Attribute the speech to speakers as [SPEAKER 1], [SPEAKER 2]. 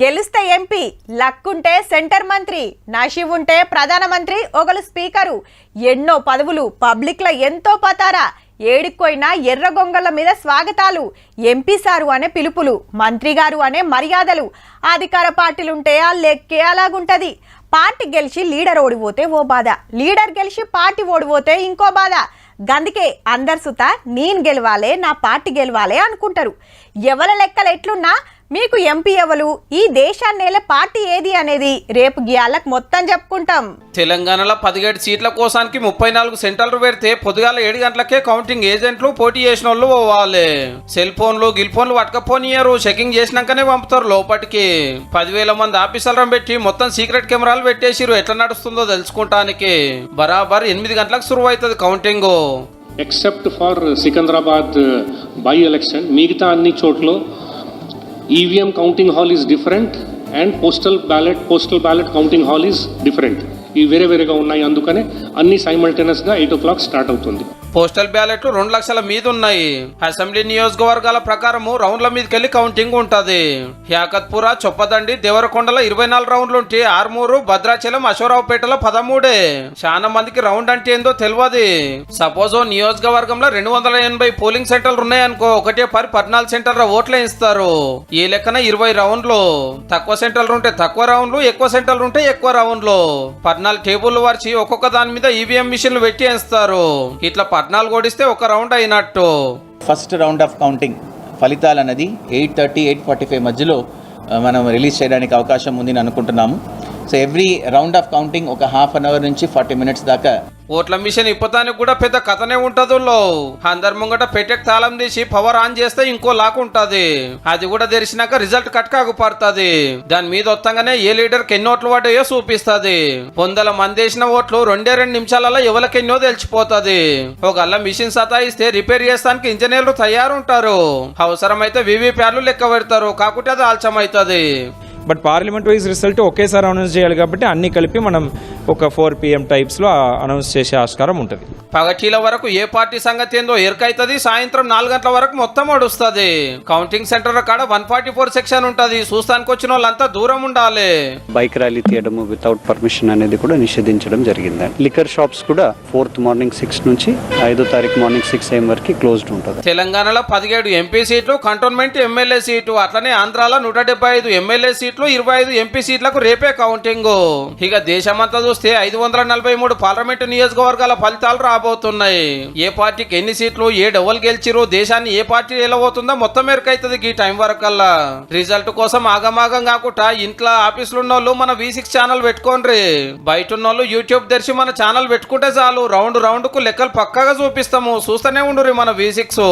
[SPEAKER 1] గెలుస్తే MP, లక్కుంటే centre మంత్రి, నషీబ్ ఉంటే ప్రధానమంత్రి, ఒకరు స్పీకరు, ఎన్నో పదవులు, పబ్లిక్ లో ఎంతో పతారా, ఏడికోయినా ఎర్ర గొంగళ్ళ మీద స్వాగతాలు, ఎంపీ సారు అనే పిలుపులు, మంత్రి గారు అనే మర్యాదలు. అధికార పార్టీలుంటే ఆ లెక్కే అలాగుంటది. పార్టీ గెలిచి లీడర్ ఓడిపోతే ఓ బాధ, లీడర్ గెలిచి పార్టీ ఓడిపోతే ఇంకో బాధ. గందుకే అందరు సుత నేను గెలవాలే, నా పార్టీ గెలవాలే అనుకుంటారు. ఎవల లెక్కలు ఎట్లున్నా మీకు ఎంపీ ఎవరు, ఈ దేశాన్నేలే పార్టీ ఏది అనేది రేపు గియాలకు మొత్తం చెప్పుకుంటాం.
[SPEAKER 2] తెలంగాణలో 17 సీట్ల కోసానికి 34 సెంటర్లు పెడితే పొద్దుగాల 7 గంటలకే కౌంటింగ్ ఏజెంట్లు పోటీ చేసిన వాళ్ళు పోవాలి. సెల్ ఫోన్లు గిల్ఫోన్లు పట్టుకపోనియరు, చెకింగ్ చేసినాకనే పంపుతారు లోపలికి. 10,000 మంది ఆఫీసర్లను పెట్టి మొత్తం సీక్రెట్ కెమెరాలు పెట్టేసిరు. ఎట్లా నడుస్తుందో తెలుసుకుంటానికి. బరాబర్ 8 గంటలకు సురువు అవుతుంది counting.
[SPEAKER 3] Except for Secunderabad by election మిగతా అన్ని చోట్ల EVM counting hall is different and postal ballot counting hall is different. ఇవి వేరేగా ఉన్నాయి. అందుకనే అన్ని సైమల్టేనియస్గా 8 o'clock స్టార్ట్ అవుతుంది.
[SPEAKER 2] పోస్టల్ బ్యాలెట్లు 2 లక్షల మీద ఉన్నాయి. అసెంబ్లీ నియోజకవర్గాల ప్రకారం రౌండ్ల మీదకెళ్లి కౌంటింగ్ ఉంటది. యాకత్పుర, చొప్పదండి, దేవరకొండల 24 రౌండ్లు ఉంటే ఆర్మూరు, భద్రాచలం, అశోరావుపేటలో 13. చాలా మందికి రౌండ్ అంటే ఏందో తెలియదు. సపోజ్ నియోజకవర్గంలో 280 పోలింగ్ సెంటర్లు ఉన్నాయనుకో, ఒకటే 14 సెంటర్ల ఓట్లే ఇస్తారు. ఈ లెక్కన 20 రౌండ్లు. తక్కువ సెంటర్లు ఉంటే తక్కువ రౌండ్లు, ఎక్కువ సెంటర్లు ఉంటే ఎక్కువ రౌండ్లు. 14 టేబుల్ వరిచి ఒక్కొక్క దాని మీద ఈవీఎం మిషన్లు పెట్టి వేస్తారు. ఇట్లా 14 ఓడిస్తే ఒక రౌండ్ అయినట్టు.
[SPEAKER 4] ఫస్ట్ రౌండ్ ఆఫ్ కౌంటింగ్ ఫలితాలు అనేది 8:30, 8:45 మధ్యలో మనం రిలీజ్ చేయడానికి అవకాశం ఉందని అనుకుంటున్నాము. So every round of counting ఒక ½ an hour నుంచి 40 minutes దాకా.
[SPEAKER 2] ఓట్ల మిషన్ ఇప్పటానికి కూడా పెద్ద కథనే ఉంటది. అందరి ముంగట పెట్టెక్ తాళం తీసి పవర్ ఆన్ చేస్తే ఇంకో లాక్ ఉంటది. అది కూడా తెరిచినాక రిజల్ట్ కట్కాకు పడుతుంది. దాని మీద వస్తాగానే ఏ లీడర్కి ఎన్ని ఓట్లు పడ్డాయో చూపిస్తుంది. 100 మంది వేసిన ఓట్లు 2 నిమిషాలలో ఎవరికెన్నో తెలిసిపోతుంది. ఒకళ్ళ మిషన్ సతాయిస్తే రిపేర్ చేస్తానికి ఇంజనీర్లు తయారుంటారు. అవసరమైతే వీవీప్యాడ్లు లెక్క పెడతారు. కాకుంటే అది ఆలస్యం అవుతుంది.
[SPEAKER 5] బట్ పార్లమెంట్ వైజ్ రిజల్ట్ ఒకేసారి అనౌన్స్ చేయాలి కాబట్టి అన్ని కలిపి మనం ఒక 4 PM టైప్స్లో అనౌన్స్ చేసే ఆస్కారం ఉంటుంది.
[SPEAKER 2] పగటీల వరకు ఏ పార్టీ సంగతి ఏందో ఎరుకైతుంది. సాయంత్రం 4 గంటల వరకు మొత్తం అడుస్తుంది. కౌంటింగ్ సెంటర్ కాడ 144 సెక్షన్ ఉంటుంది. చూస్తానికి వచ్చిన వాళ్ళంతా దూరం ఉండాలి.
[SPEAKER 6] బైక్ ర్యాలీ తీయడం వితౌట్ పర్మిషన్ అనేది కూడా నిషేధించడం జరిగింది. లిక్కర్ షాప్స్ కూడా 4th మార్నింగ్ 6 నుంచి 5వ తారీఖు మార్నింగ్ 6 AM వరకు క్లోజ్డ్ ఉంటుంది.
[SPEAKER 2] తెలంగాణలో 17 ఎంపీ సీట్లు, కంటోన్మెంట్ ఎమ్మెల్యే సీటు, అట్లనే ఆంధ్రాలో 175 ఎమ్మెల్యే సీట్లు, 25 ఎంపీ సీట్లకు రేపే కౌంటింగ్. ఇక దేశమంతా చూస్తే 543 పార్లమెంటు నియోజకవర్గాల ఫలితాలు రాబోతున్నాయి. ఏ పార్టీకి ఎన్ని సీట్లు, ఏ డబుల్ గెలిచిరు, దేశాన్ని ఏ పార్టీ నిలబోతుందో మొత్తం ఎరుకైతుంది ఈ టైం వరకల్లా. రిజల్ట్ కోసం ఆగమాగం కాకుండా ఇంట్లో ఆఫీసులు ఉన్న వాళ్ళు మన V6 ఛానల్ పెట్టుకోండి. బయట ఉన్న వాళ్ళు యూట్యూబ్ తెరిచి మన ఛానల్ పెట్టుకుంటే చాలు. రౌండ్ కు లెక్కలు పక్కాగా చూపిస్తాము. చూస్తూనే ఉండు మన V6.